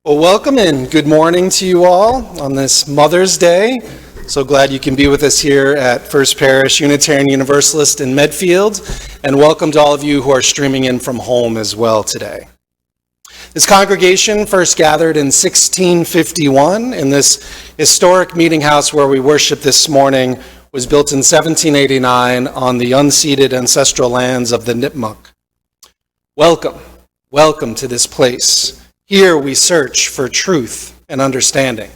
Well, welcome and good morning to you all on this Mother's Day. So glad you can be with us here at First Parish Unitarian Universalist in Medfield, and welcome to all of you who are streaming in from home as well today. This congregation first gathered in 1651, and this historic meeting house where we worship this morning was built in 1789 on the unceded ancestral lands of the Nipmuc. Welcome to this place. Here we search for truth and understanding.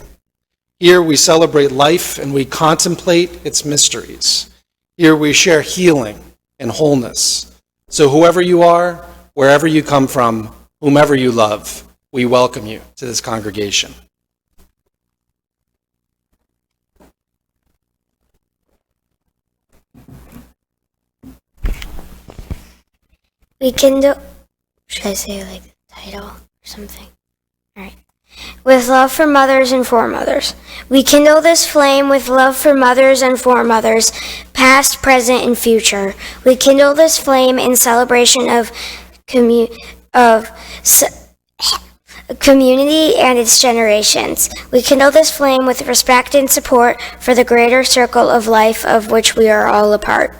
Here we celebrate life and we contemplate its mysteries. Here we share healing and wholeness. So whoever you are, wherever you come from, whomever you love, we welcome you to this congregation. Should I say like the title? Something. All right. With love for mothers and for mothers. We kindle this flame with love for mothers and for mothers, past, present, and future. We kindle this flame in celebration of community and its generations. We kindle this flame with respect and support for the greater circle of life of which we are all a part.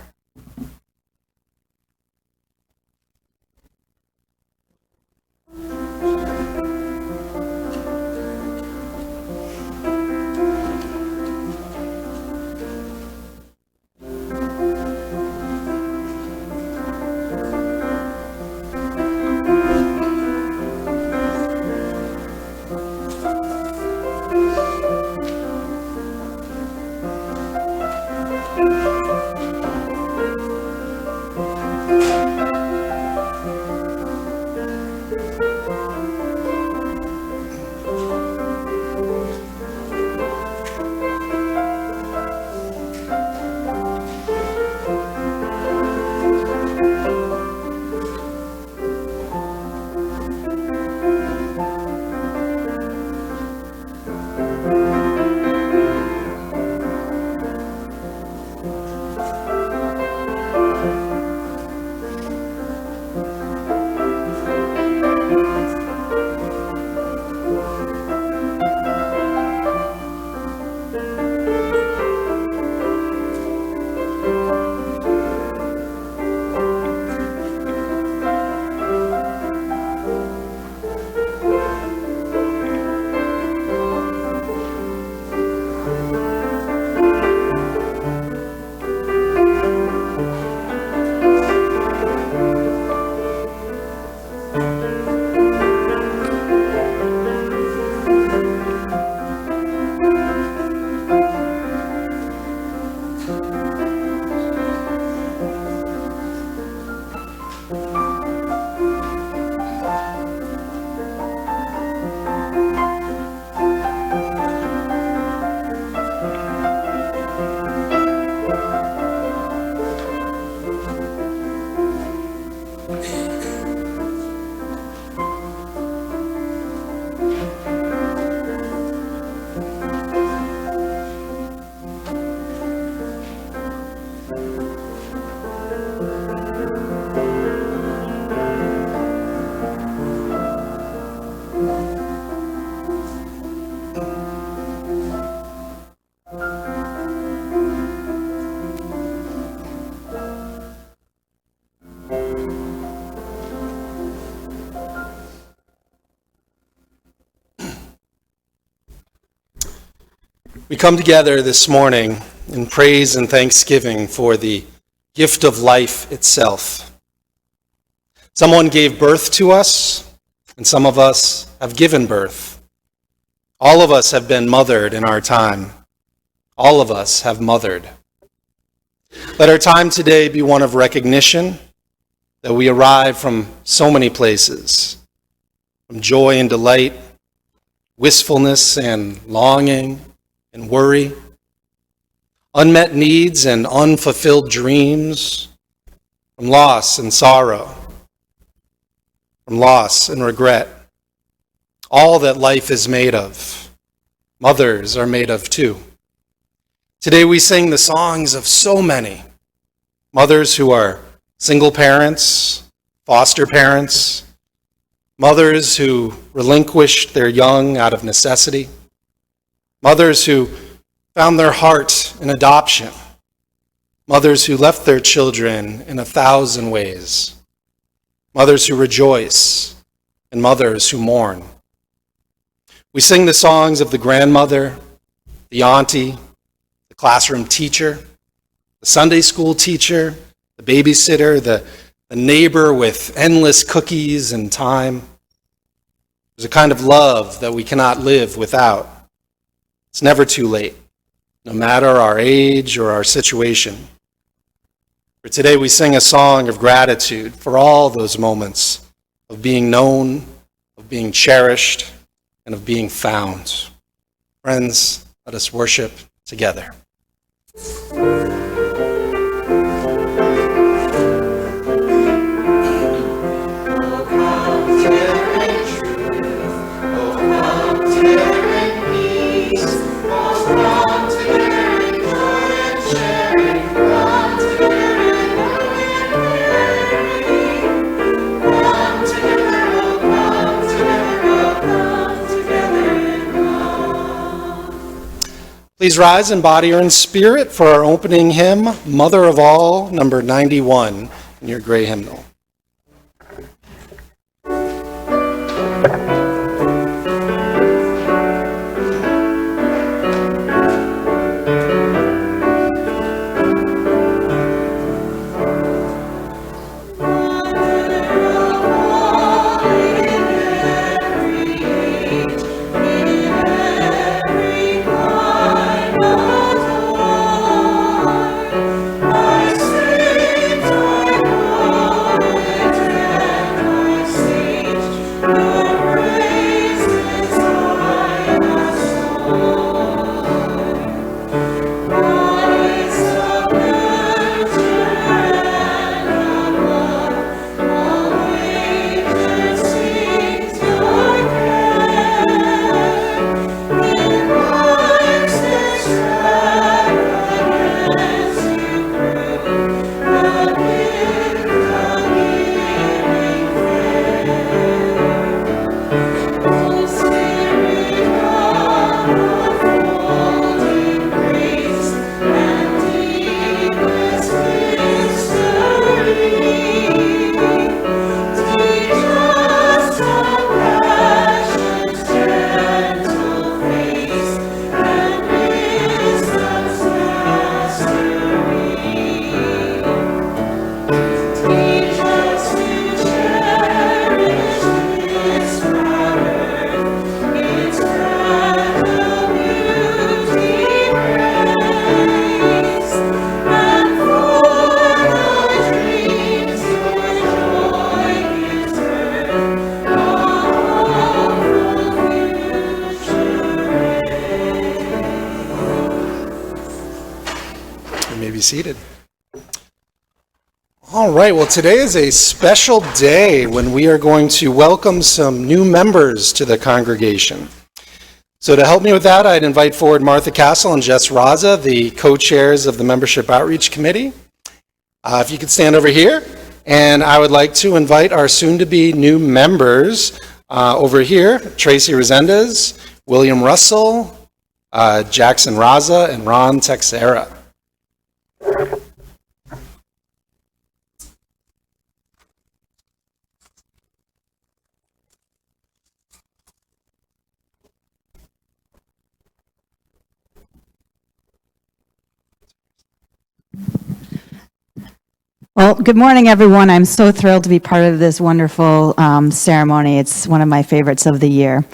We come together this morning in praise and thanksgiving for the gift of life itself. Someone gave birth to us, and some of us have given birth. All of us have been mothered in our time. All of us have mothered. Let our time today be one of recognition that we arrive from so many places, from joy and delight, wistfulness and longing, and worry, unmet needs and unfulfilled dreams, from loss and sorrow, from loss and regret, all that life is made of. Mothers are made of too. Today we sing the songs of so many mothers who are single parents, foster parents, mothers who relinquished their young out of necessity, mothers who found their heart in adoption, mothers who left their children in 1,000 ways, mothers who rejoice, and mothers who mourn. We sing the songs of the grandmother, the auntie, the classroom teacher, the Sunday school teacher, the babysitter, the neighbor with endless cookies and time. There's a kind of love that we cannot live without. It's never too late, no matter our age or our situation. For today, we sing a song of gratitude for all those moments of being known, of being cherished, and of being found. Friends, let us worship together. Please rise in body or in spirit for our opening hymn, Mother of All, number 91, in your gray hymnal. Seated. All right, well, today is a special day when we are going to welcome some new members to the congregation. So to help me with that, I'd invite forward Martha Castle and Jess Raza, the co-chairs of the Membership Outreach Committee. If you could stand over here, and I would like to invite our soon-to-be new members over here, Tracy Resendez, William Russell, Jackson Raza, and Ron Texera. Well, good morning, everyone. I'm so thrilled to be part of this wonderful ceremony. It's one of my favorites of the year.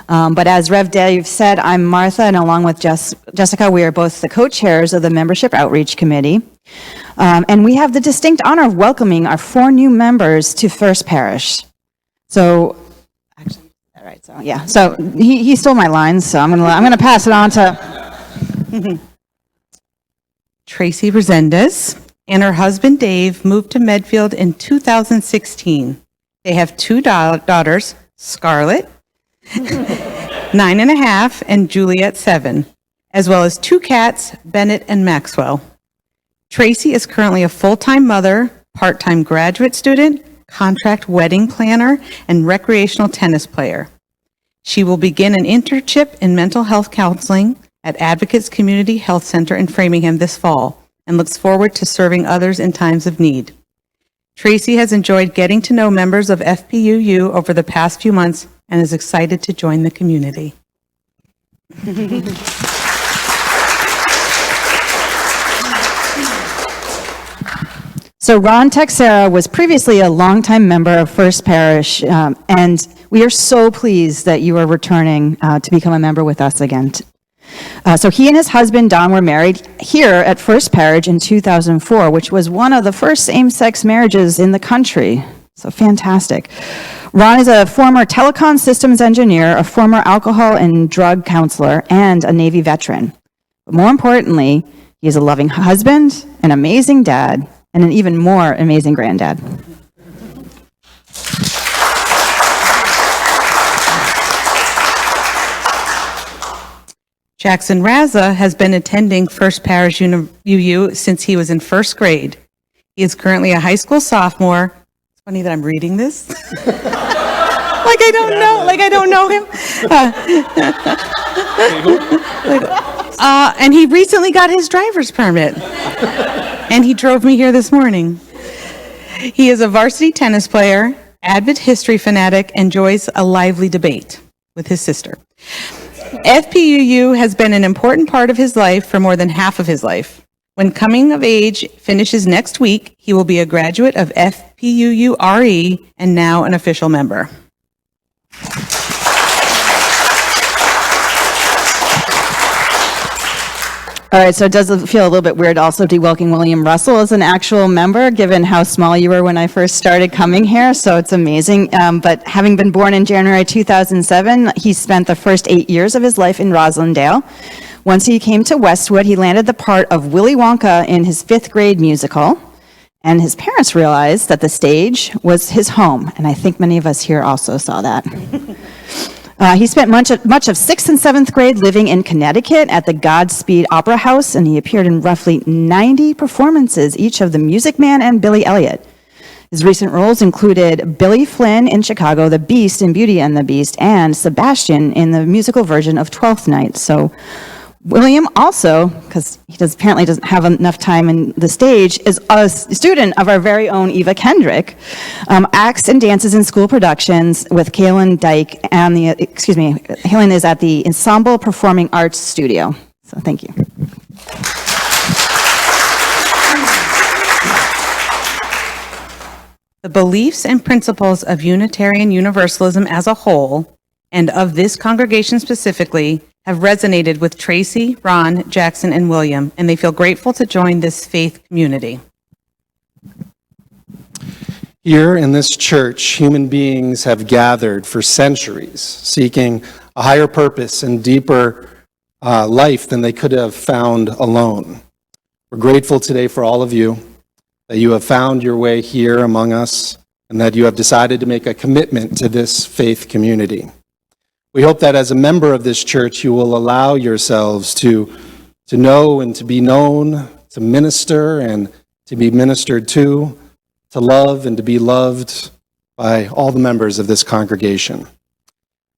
But as Rev Dave said, I'm Martha, and along with Jessica, we are both the co-chairs of the Membership Outreach Committee. And we have the distinct honor of welcoming our 4 new members to First Parish. So, actually, all right. So yeah. So he stole my lines, so I'm gonna pass it on to Tracy Resendez and her husband Dave moved to Medfield in 2016. They have 2 daughters, Scarlett, 9.5, and Juliet, 7, as well as 2 cats, Bennett and Maxwell. Tracy is currently a full-time mother, part-time graduate student, contract wedding planner, and recreational tennis player. She will begin an internship in mental health counseling at Advocates Community Health Center in Framingham this fall and looks forward to serving others in times of need. Tracy has enjoyed getting to know members of FPUU over the past few months and is excited to join the community. So Ron Texera was previously a longtime member of First Parish, and we are so pleased that you are returning to become a member with us again. So he and his husband, Don, were married here at First Parish in 2004, which was one of the first same-sex marriages in the country. So fantastic. Ron is a former telecom systems engineer, a former alcohol and drug counselor, and a Navy veteran. But more importantly, he is a loving husband, an amazing dad, and an even more amazing granddad. Jackson Raza has been attending First Parish UU since he was in first grade. He is currently a high school sophomore. It's funny that I'm reading this. Like I don't know him. And he recently got his driver's permit. And he drove me here this morning. He is a varsity tennis player, avid history fanatic, and enjoys a lively debate with his sister. FPUU has been an important part of his life for more than half of his life. When coming of age finishes next week, he will be a graduate of FPUU RE and now an official member. All right, so it does feel a little bit weird also to be welcoming William Russell as an actual member, given how small you were when I first started coming here, so it's amazing. But having been born in January 2007, he spent the first 8 years of his life in Roslindale. Once he came to Westwood, he landed the part of Willy Wonka in his 5th grade musical, and his parents realized that the stage was his home, and I think many of us here also saw that. He spent much of 6th and 7th grade living in Connecticut at the Godspeed Opera House, and he appeared in roughly 90 performances, each of The Music Man and Billy Elliot. His recent roles included Billy Flynn in Chicago, the Beast in Beauty and the Beast, and Sebastian in the musical version of Twelfth Night. So William also, because he apparently doesn't have enough time in the stage, is a student of our very own Eva Kendrick, acts and dances in school productions with Kaylin Dyke, and Kaylin is at the Ensemble Performing Arts Studio. So thank you. The beliefs and principles of Unitarian Universalism as a whole, and of this congregation specifically, have resonated with Tracy, Ron, Jackson, and William, and they feel grateful to join this faith community. Here in this church, human beings have gathered for centuries, seeking a higher purpose and deeper life than they could have found alone. We're grateful today for all of you, that you have found your way here among us, and that you have decided to make a commitment to this faith community. We hope that as a member of this church, you will allow yourselves to know and to be known, to minister and to be ministered to love and to be loved by all the members of this congregation.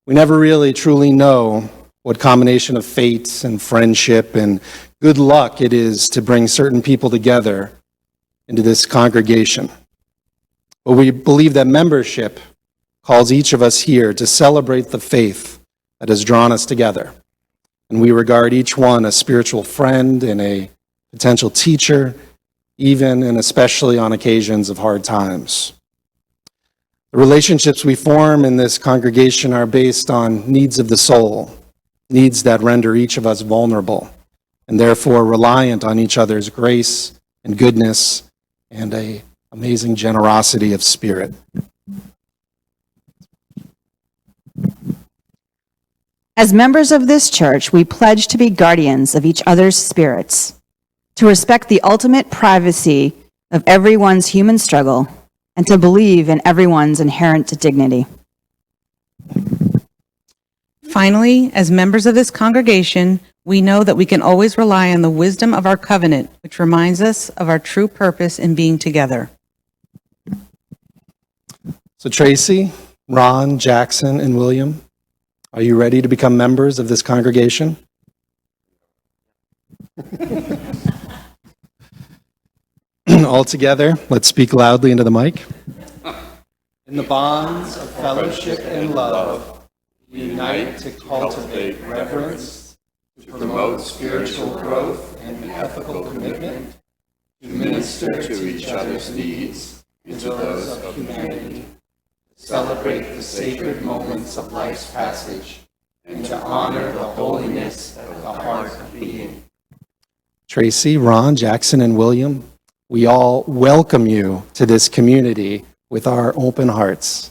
We never really truly know what combination of fate and friendship and good luck it is to bring certain people together into this congregation. But we believe that membership calls each of us here to celebrate the faith that has drawn us together. And we regard each one a spiritual friend and a potential teacher, even and especially on occasions of hard times. The relationships we form in this congregation are based on needs of the soul, needs that render each of us vulnerable, and therefore reliant on each other's grace and goodness and an amazing generosity of spirit. As members of this church, we pledge to be guardians of each other's spirits, to respect the ultimate privacy of everyone's human struggle, and to believe in everyone's inherent dignity. Finally, as members of this congregation, we know that we can always rely on the wisdom of our covenant, which reminds us of our true purpose in being together. So Tracy, Ron, Jackson, and William, are you ready to become members of this congregation? All together, let's speak loudly into the mic. In the bonds of fellowship and love, we unite to cultivate reverence, to promote spiritual growth and ethical commitment, to minister to each other's needs and to those of humanity, to celebrate the sacred moments of life's passage, and to honor the holiness of the heart of being. Tracy, Ron, Jackson, and William, we all welcome you to this community with our open hearts.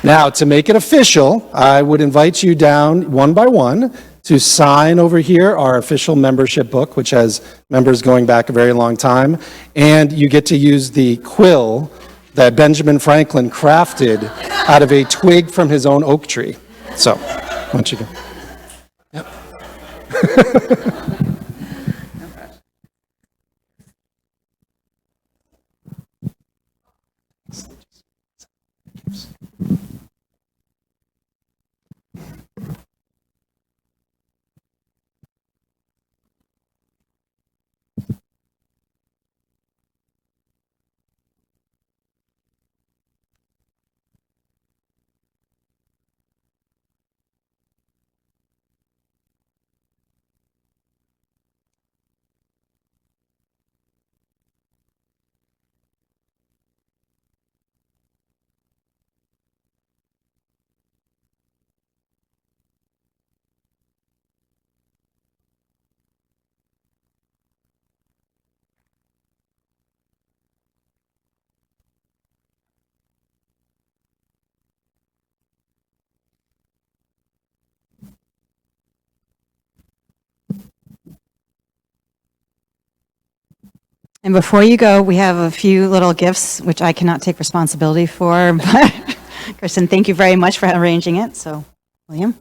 Now, to make it official, I would invite you down one by one to sign over here our official membership book, which has members going back a very long time, and you get to use the quill that Benjamin Franklin crafted out of a twig from his own oak tree. So, why don't you go? Yep. And before you go, we have a few little gifts, which I cannot take responsibility for, but Kristen, thank you very much for arranging it. So, William.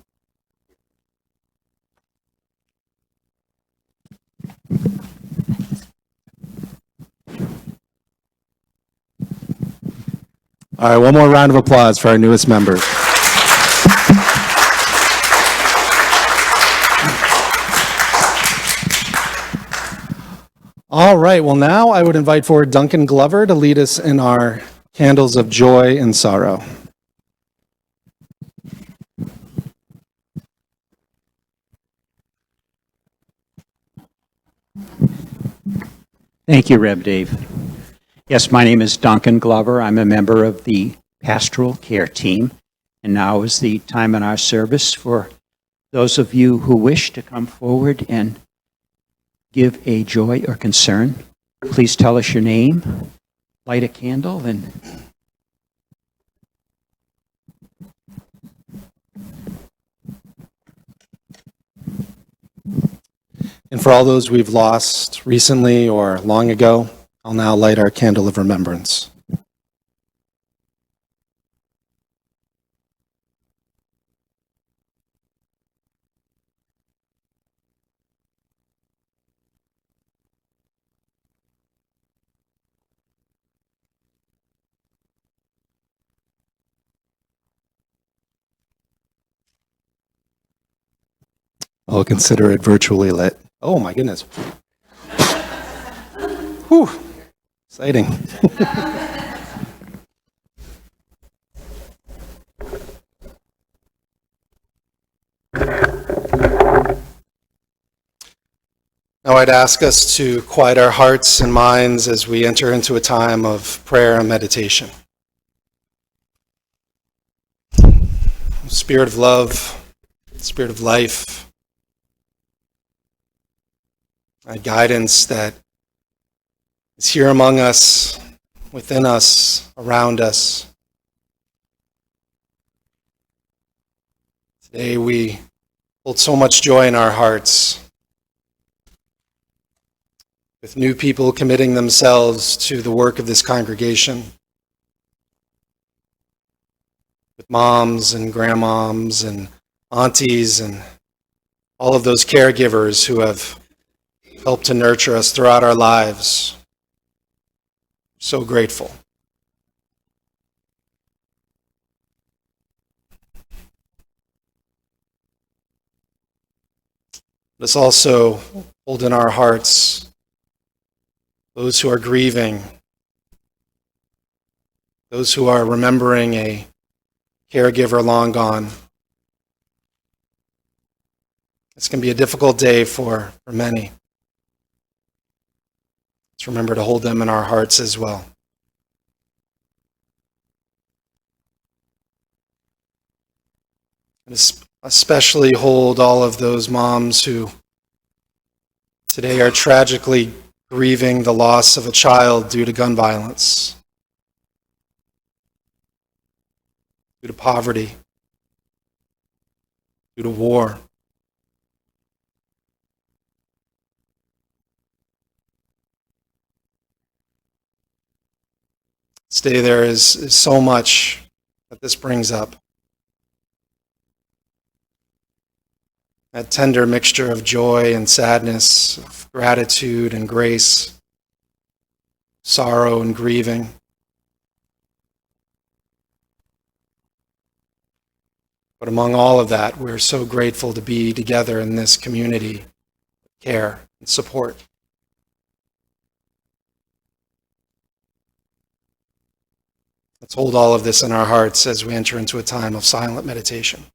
All right, one more round of applause for our newest members. All right, well, now I would invite forward Duncan Glover to lead us in our candles of joy and sorrow. Thank you, Reb Dave. Yes, my name is Duncan Glover. I'm a member of the pastoral care team, and now is the time in our service for those of you who wish to come forward and give a joy or concern. Please tell us your name, light a candle, and for all those we've lost recently or long ago, I'll now light our candle of remembrance. I'll consider it virtually lit. Oh my goodness. Whew. Exciting. Now I'd ask us to quiet our hearts and minds as we enter into a time of prayer and meditation. Spirit of love, Spirit of life, a guidance that is here among us, within us, around us. Today we hold so much joy in our hearts, with new people committing themselves to the work of this congregation, with moms and grandmoms and aunties and all of those caregivers who have helped to nurture us throughout our lives. So grateful. Let's also hold in our hearts those who are grieving, those who are remembering a caregiver long gone. It's going to be a difficult day for many. Let's remember to hold them in our hearts as well. And especially hold all of those moms who today are tragically grieving the loss of a child due to gun violence, due to poverty, due to war. Today there is so much that this brings up. That tender mixture of joy and sadness, of gratitude and grace, sorrow and grieving. But among all of that, we're so grateful to be together in this community of care and support. Let's hold all of this in our hearts as we enter into a time of silent meditation.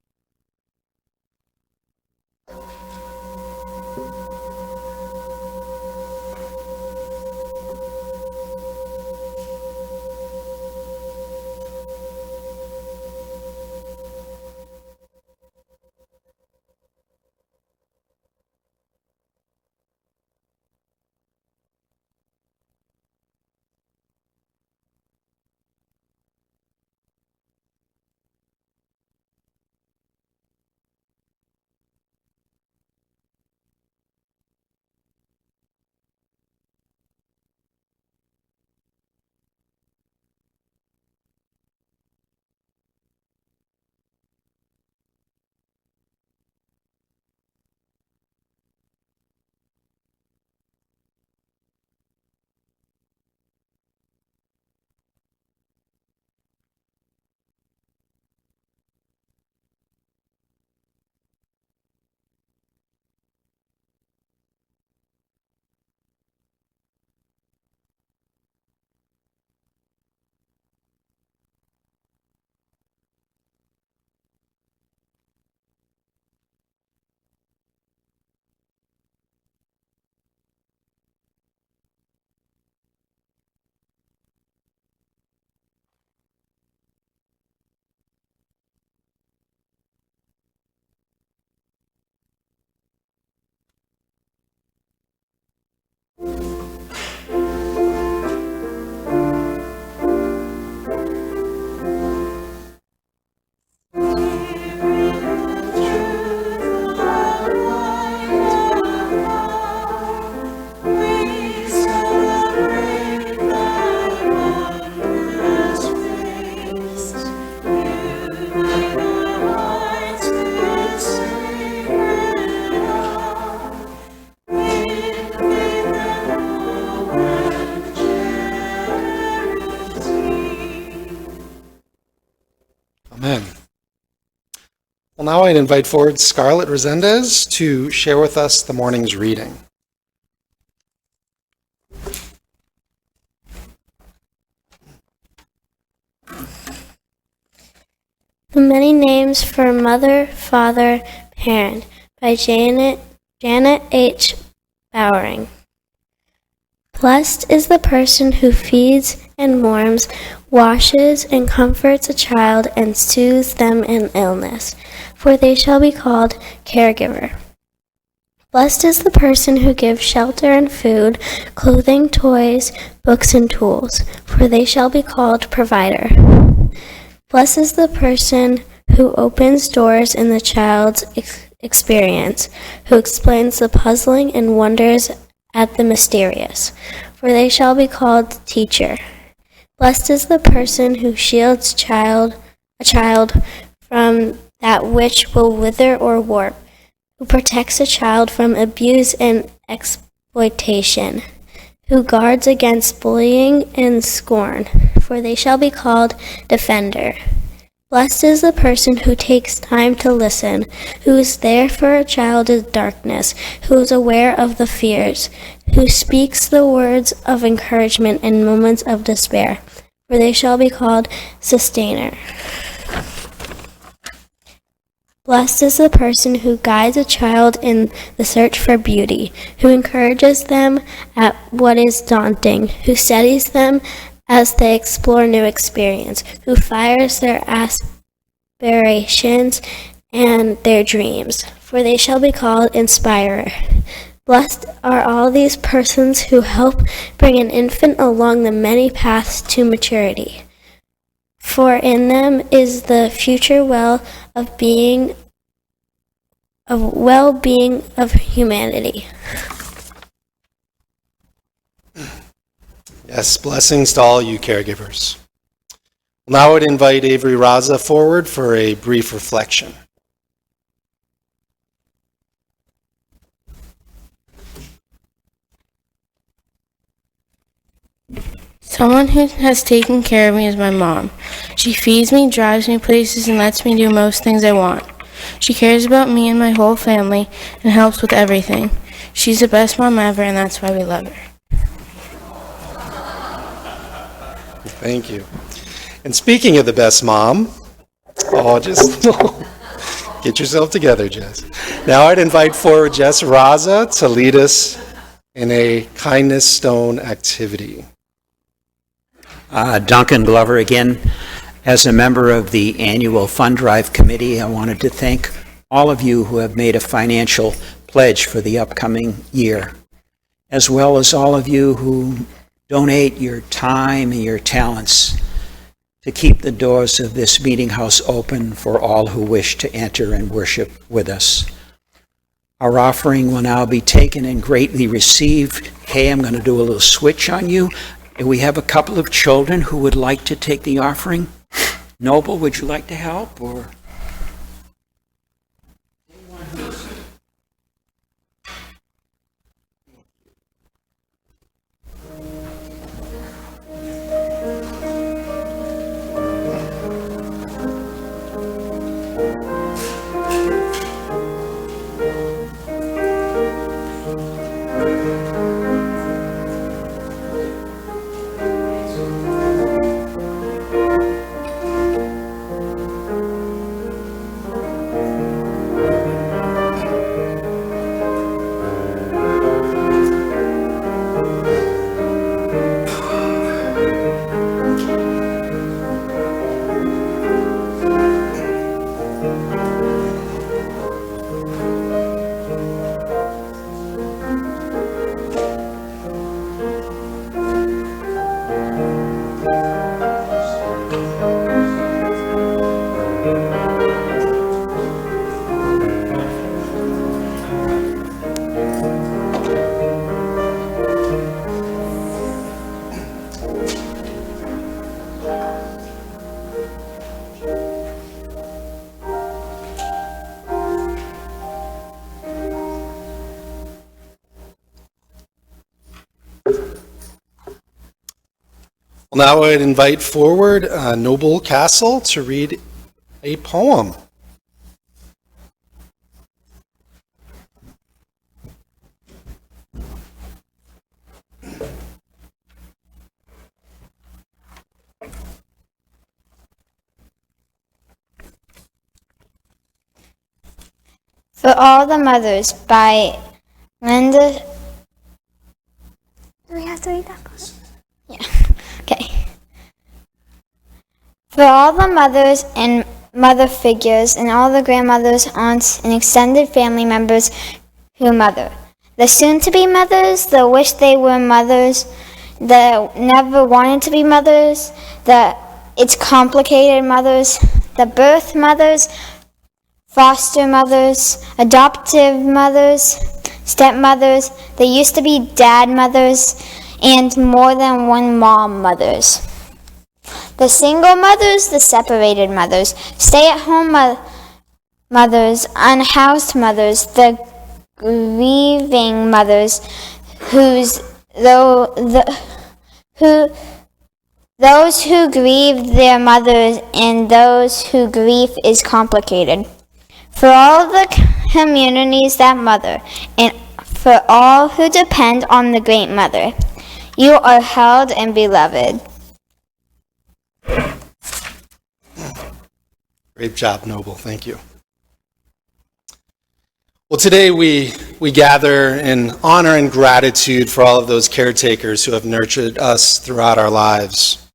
Amen. Well, now I'd invite forward Scarlett Resendez to share with us the morning's reading. The Many Names for Mother, Father, Parent by Janet H. Bowering. Blessed is the person who feeds and warms, washes and comforts a child and soothes them in illness, for they shall be called caregiver. Blessed is the person who gives shelter and food, clothing, toys, books, and tools, for they shall be called provider. Blessed is the person who opens doors in the child's experience, who explains the puzzling and wonders at the mysterious, for they shall be called teacher. Blessed is the person who shields a child from that which will wither or warp, who protects a child from abuse and exploitation, who guards against bullying and scorn, for they shall be called defender. Blessed is the person who takes time to listen, who is there for a child in darkness, who is aware of the fears, who speaks the words of encouragement in moments of despair, for they shall be called sustainer. Blessed is the person who guides a child in the search for beauty, who encourages them at what is daunting, who steadies them as they explore new experience, who fires their aspirations and their dreams, for they shall be called inspirer. Blessed are all these persons who help bring an infant along the many paths to maturity, for in them is the future well-being of humanity. Yes, blessings to all you caregivers. Now I would invite Avery Raza forward for a brief reflection. Someone who has taken care of me is my mom. She feeds me, drives me places, and lets me do most things I want. She cares about me and my whole family and helps with everything. She's the best mom ever, and that's why we love her. Thank you. And speaking of the best mom, just get yourself together, Jess. Now I'd invite forward Jess Raza to lead us in a kindness stone activity. Duncan Glover again. As a member of the annual fund drive committee, I wanted to thank all of you who have made a financial pledge for the upcoming year, as well as all of you who donate your time and your talents to keep the doors of this meeting house open for all who wish to enter and worship with us. Our offering will now be taken and greatly received. Kay, I'm going to do a little switch on you. We have a couple of children who would like to take the offering. Noble, would you like to help? Or Now I'd invite forward Noble Castle to read a poem. For All the Mothers by Linda. Do we have to read that part? Yeah. Okay. For all the mothers and mother figures and all the grandmothers, aunts, and extended family members who mother. The soon-to-be mothers, the wish they were mothers, the never wanted to be mothers, the it's complicated mothers, the birth mothers, foster mothers, adoptive mothers, stepmothers, they used to be dad mothers, and more than one mom mothers. The single mothers, the separated mothers, stay-at-home mothers, unhoused mothers, the grieving mothers, those who grieve their mothers, and those whose grief is complicated. For all the communities that mother, and for all who depend on the Great Mother, you are held and beloved. Great job, Noble. Thank you. Well, today we gather in honor and gratitude for all of those caretakers who have nurtured us throughout our lives.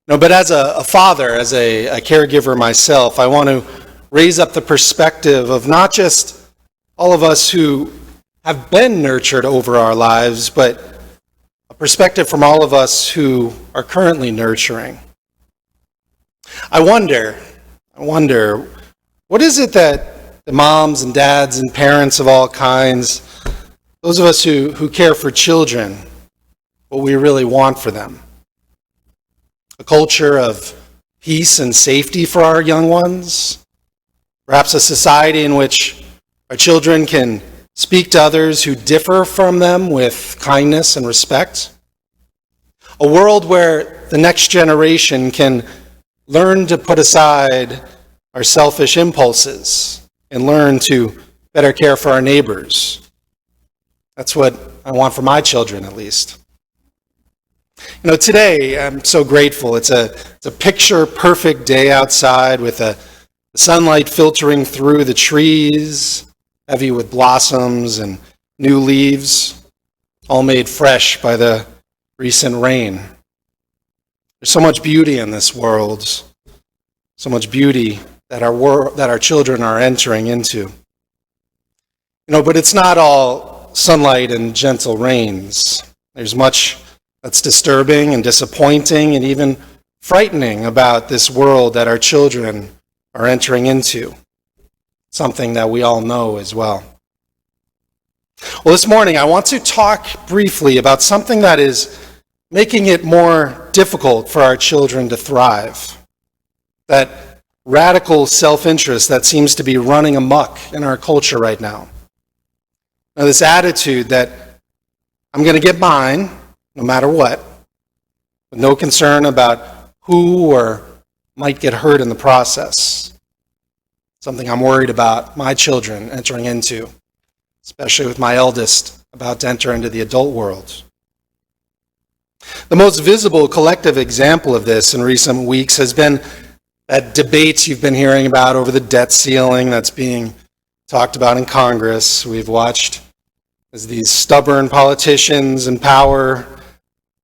But as a father, as a caregiver myself, I want to raise up the perspective of not just all of us who have been nurtured over our lives, but a perspective from all of us who are currently nurturing. I wonder, what is it that the moms and dads and parents of all kinds, those of us who care for children, what we really want for them? A culture of peace and safety for our young ones? Perhaps a society in which our children can speak to others who differ from them with kindness and respect? A world where the next generation can learn to put aside our selfish impulses and learn to better care for our neighbors. That's what I want for my children, at least. Today I'm so grateful. It's a picture-perfect day outside with the sunlight filtering through the trees, heavy with blossoms and new leaves, all made fresh by the recent rain. There's so much beauty in this world, so much beauty that our children are entering into. But it's not all sunlight and gentle rains. There's much that's disturbing and disappointing and even frightening about this world that our children are entering into, something that we all know as well. Well, this morning I want to talk briefly about something that is making it more difficult for our children to thrive, that radical self-interest that seems to be running amok in our culture right now. Now, this attitude that I'm going to get mine no matter what, with no concern about who or might get hurt in the process. Something I'm worried about my children entering into, especially with my eldest about to enter into the adult world. The most visible collective example of this in recent weeks has been that debate you've been hearing about over the debt ceiling that's being talked about in Congress. We've watched as these stubborn politicians in power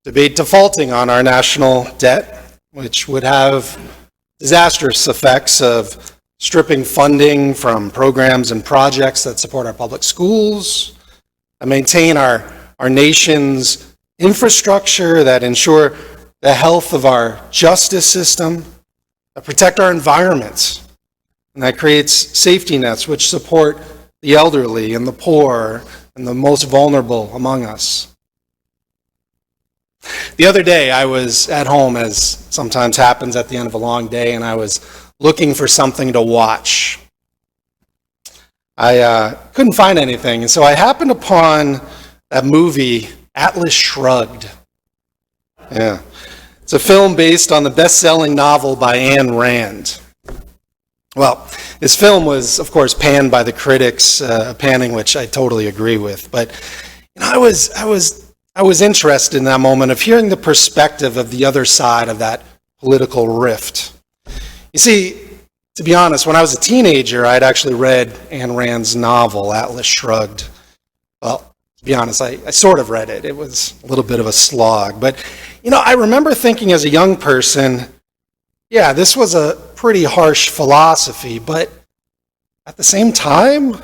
debate defaulting on our national debt, which would have disastrous effects of stripping funding from programs and projects that support our public schools, and maintain our nation's infrastructure, that ensure the health of our justice system, that protect our environment, and that creates safety nets which support the elderly and the poor and the most vulnerable among us. The other day, I was at home, as sometimes happens at the end of a long day, and I was looking for something to watch. I couldn't find anything, and so I happened upon that movie, Atlas Shrugged. Yeah. It's a film based on the best-selling novel by Ayn Rand. Well, this film was, of course, panned by the critics, a panning which I totally agree with. But I was interested in that moment of hearing the perspective of the other side of that political rift. You see, to be honest, when I was a teenager, I'd actually read Ayn Rand's novel, Atlas Shrugged. Well, to be honest, I sort of read it. It was a little bit of a slog. But, I remember thinking as a young person, yeah, this was a pretty harsh philosophy, but at the same time,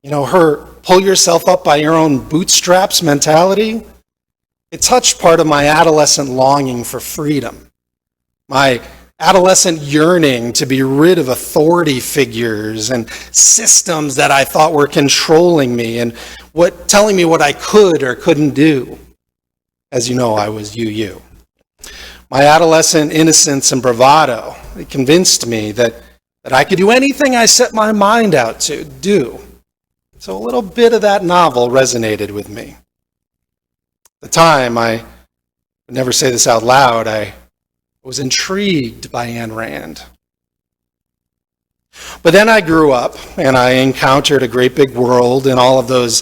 her pull yourself up by your own bootstraps mentality, it touched part of my adolescent longing for freedom, my adolescent yearning to be rid of authority figures and systems that I thought were controlling me and telling me what I could or couldn't do. As you know, I was My adolescent innocence and bravado, it convinced me that that I could do anything I set my mind out to do. So a little bit of that novel resonated with me. At the time, I would never say this out loud, I was intrigued by Ayn Rand. But then I grew up and I encountered a great big world and all of those,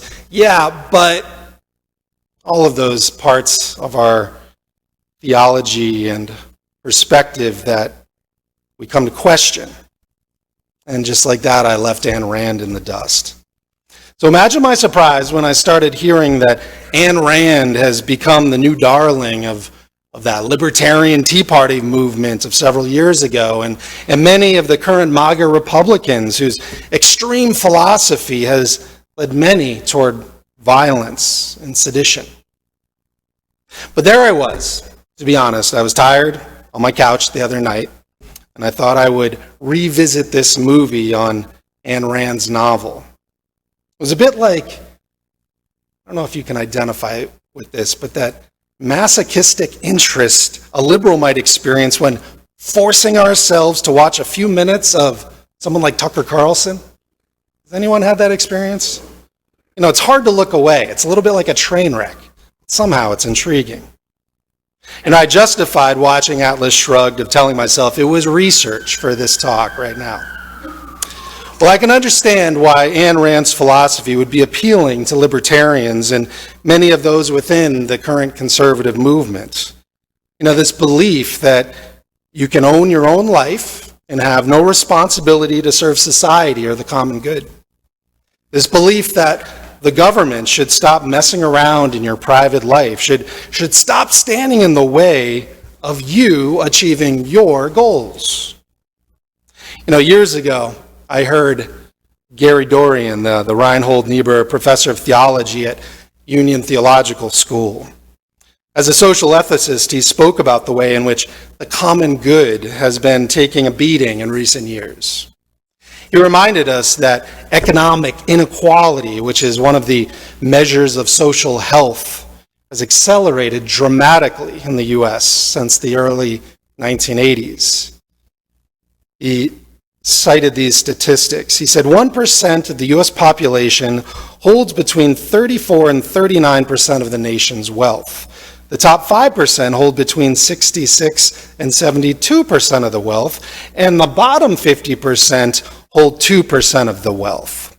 all of those parts of our theology and perspective that we come to question. And just like that, I left Ayn Rand in the dust. So imagine my surprise when I started hearing that Ayn Rand has become the new darling of that libertarian Tea Party movement of several years ago, and many of the current MAGA Republicans whose extreme philosophy has led many toward violence and sedition. But there I was, to be honest. I was tired on my couch the other night, and I thought I would revisit this movie on Ayn Rand's novel. It was a bit like, I don't know if you can identify with this, but that masochistic interest a liberal might experience when forcing ourselves to watch a few minutes of someone like Tucker Carlson. Has anyone had that experience? You know, it's hard to look away. It's a little bit like a train wreck. Somehow it's intriguing. And I justified watching Atlas Shrugged of telling myself it was research for this talk right now. Well, I can understand why Ayn Rand's philosophy would be appealing to libertarians and many of those within the current conservative movement. You know, this belief that you can own your own life and have no responsibility to serve society or the common good. This belief that the government should stop messing around in your private life, should stop standing in the way of you achieving your goals. You know, years ago, I heard Gary Dorian, the Reinhold Niebuhr professor of theology at Union Theological School. As a social ethicist, he spoke about the way in which the common good has been taking a beating in recent years. He reminded us that economic inequality, which is one of the measures of social health, has accelerated dramatically in the U.S. since the early 1980s. He cited these statistics. He said 1% of the U.S. population holds between 34 and 39% of the nation's wealth. The top 5% hold between 66 and 72% of the wealth, and the bottom 50% hold 2% of the wealth.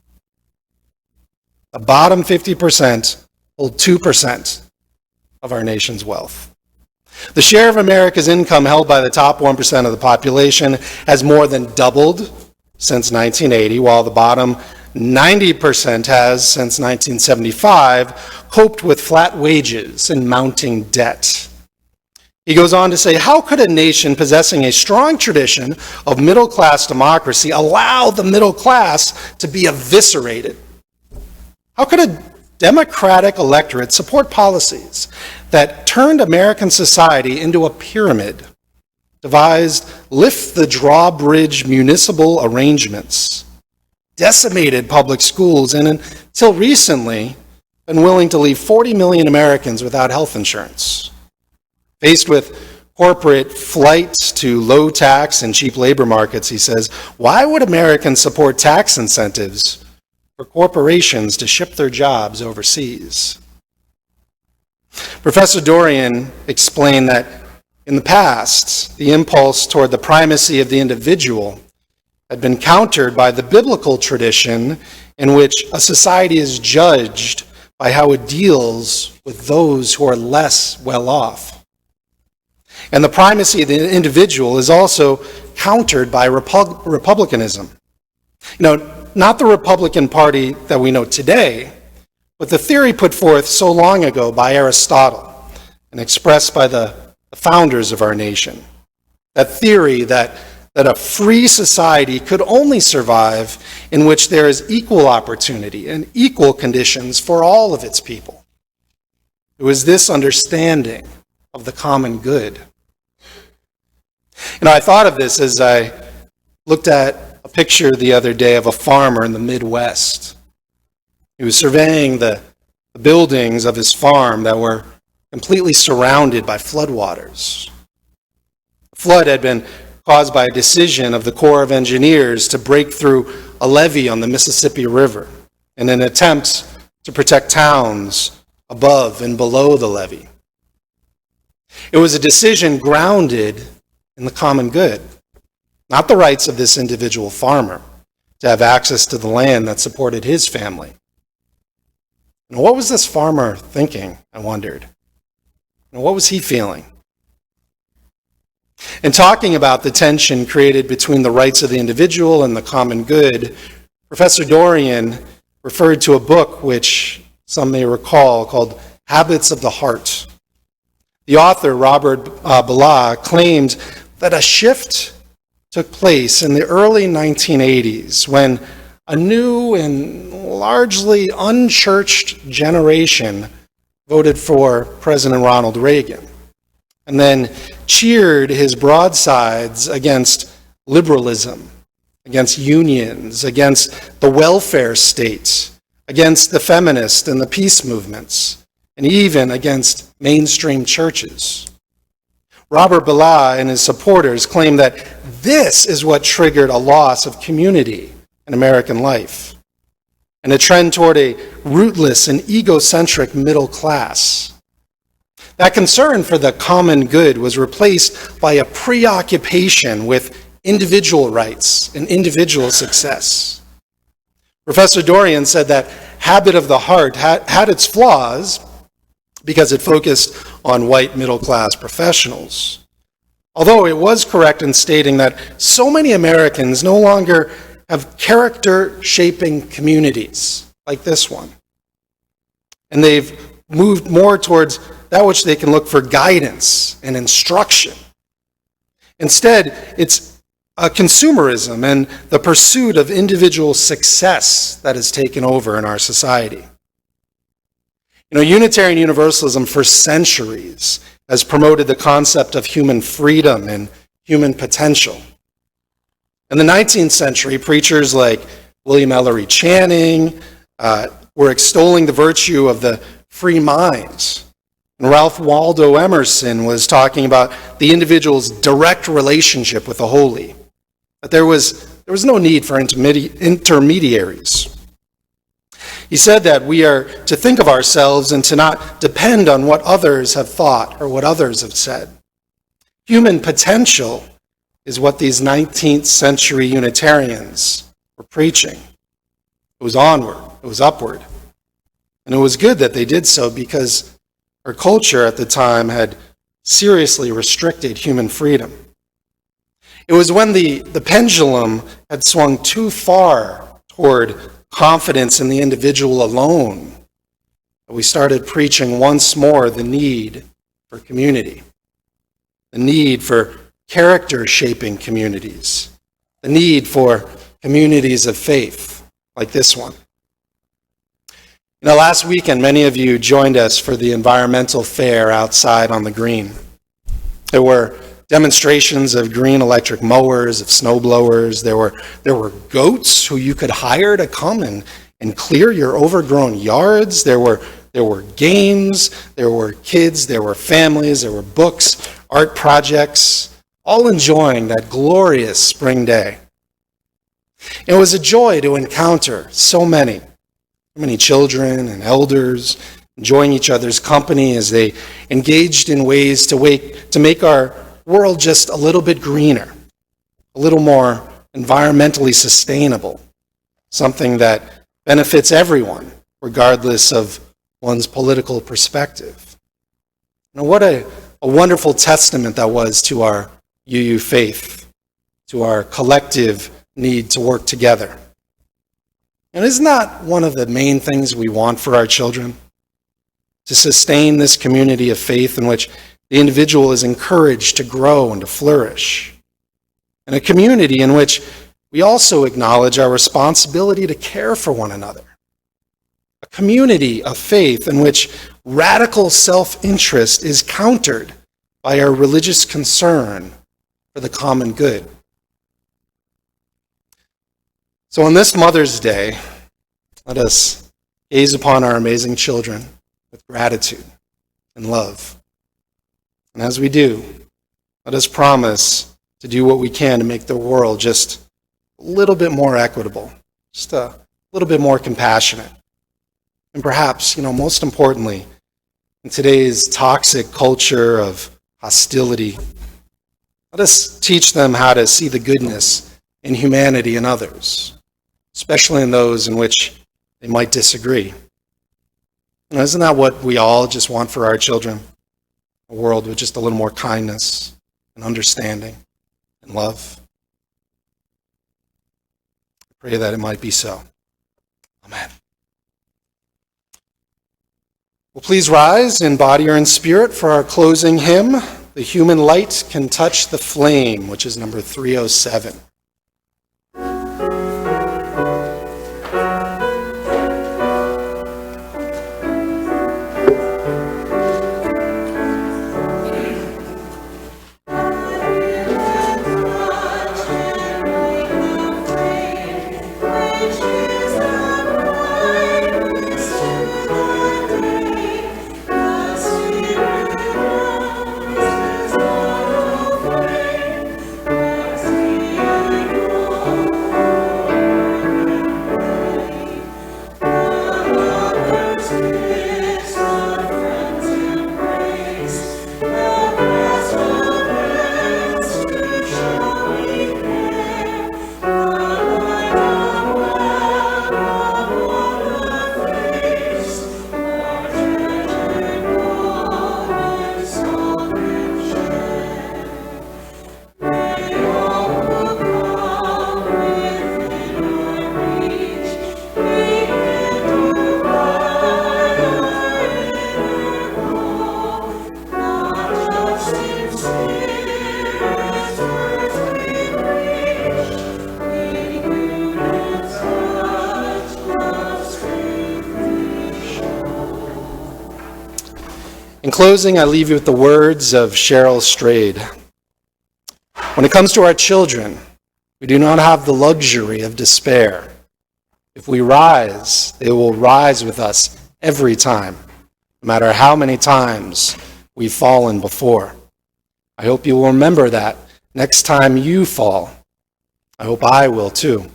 The bottom 50% hold 2% of our nation's wealth. The share of America's income held by the top 1% of the population has more than doubled since 1980, while the bottom 90% has, since 1975, coped with flat wages and mounting debt. He goes on to say, how could a nation possessing a strong tradition of middle-class democracy allow the middle class to be eviscerated? How could a democratic electorate support policies that turned American society into a pyramid, devised lift the drawbridge municipal arrangements, decimated public schools, and until recently been willing to leave 40 million Americans without health insurance? Faced with corporate flights to low tax and cheap labor markets, he says, why would Americans support tax incentives for corporations to ship their jobs overseas? Professor Dorian explained that in the past, the impulse toward the primacy of the individual had been countered by the biblical tradition in which a society is judged by how it deals with those who are less well off. And the primacy of the individual is also countered by republicanism. You know, not the Republican Party that we know today, but the theory put forth so long ago by Aristotle and expressed by the founders of our nation. That theory that a free society could only survive in which there is equal opportunity and equal conditions for all of its people. It was this understanding of the common good. You know, I thought of this as I looked at a picture the other day of a farmer in the Midwest. He was surveying the buildings of his farm that were completely surrounded by floodwaters. The flood had been caused by a decision of the Corps of Engineers to break through a levee on the Mississippi River in an attempt to protect towns above and below the levee. It was a decision grounded in the common good, not the rights of this individual farmer to have access to the land that supported his family. And what was this farmer thinking, I wondered? And what was he feeling? In talking about the tension created between the rights of the individual and the common good, Professor Dorian referred to a book which some may recall called Habits of the Heart. The author, Robert Bala, claimed that a shift took place in the early 1980s when a new and largely unchurched generation voted for President Ronald Reagan and then cheered his broadsides against liberalism, against unions, against the welfare state, against the feminist and the peace movements, and even against mainstream churches. Robert Bala and his supporters claim that this is what triggered a loss of community in American life and a trend toward a rootless and egocentric middle class. That concern for the common good was replaced by a preoccupation with individual rights and individual success. Professor Dorian said that Habit of the Heart had its flaws because it focused on white middle-class professionals. Although it was correct in stating that so many Americans no longer have character-shaping communities like this one. And they've moved more towards that which they can look for guidance and instruction. Instead, it's a consumerism and the pursuit of individual success that has taken over in our society. Unitarian Universalism for centuries has promoted the concept of human freedom and human potential. In the 19th century, preachers like William Ellery Channing were extolling the virtue of the free mind. And Ralph Waldo Emerson was talking about the individual's direct relationship with the holy. But there was no need for intermediaries. He said that we are to think of ourselves and to not depend on what others have thought or what others have said. Human potential is what these 19th century Unitarians were preaching. It was onward, it was upward. And it was good that they did so because our culture at the time had seriously restricted human freedom. It was when the pendulum had swung too far toward confidence in the individual alone that we started preaching once more the need for community, the need for character-shaping communities, the need for communities of faith like this one. Last weekend, many of you joined us for the environmental fair outside on the green. There were demonstrations of green electric mowers, of snow blowers. There were goats who you could hire to come and clear your overgrown yards. There were games, there were kids, there were families, there were books, art projects, all enjoying that glorious spring day. It was a joy to encounter so many children and elders enjoying each other's company as they engaged in ways to make our world just a little bit greener, a little more environmentally sustainable, something that benefits everyone, regardless of one's political perspective. What a wonderful testament that was to our UU faith, to our collective need to work together. And isn't that one of the main things we want for our children? To sustain this community of faith in which the individual is encouraged to grow and to flourish. And a community in which we also acknowledge our responsibility to care for one another. A community of faith in which radical self-interest is countered by our religious concern for the common good. So on this Mother's Day, let us gaze upon our amazing children with gratitude and love. And as we do, let us promise to do what we can to make the world just a little bit more equitable, just a little bit more compassionate. And perhaps, most importantly, in today's toxic culture of hostility, let us teach them how to see the goodness in humanity in others, especially in those in which they might disagree. Isn't that what we all just want for our children? A world with just a little more kindness and understanding and love. I pray that it might be so. Amen. Well, please rise in body or in spirit for our closing hymn, The Human Light Can Touch the Flame, which is number 307. In closing, I leave you with the words of Cheryl Strayed. When it comes to our children, we do not have the luxury of despair. If we rise, they will rise with us every time, no matter how many times we've fallen before. I hope you will remember that next time you fall. I hope I will too.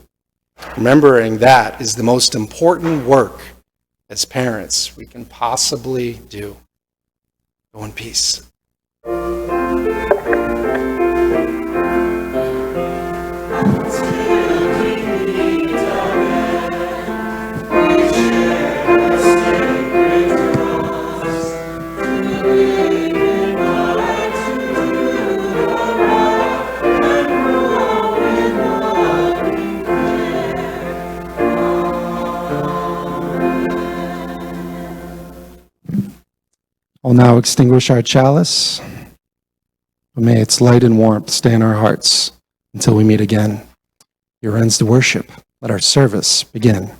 Remembering that is the most important work as parents we can possibly do. Go in peace. We'll now extinguish our chalice, but may its light and warmth stay in our hearts until we meet again. Here ends the worship. Let our service begin.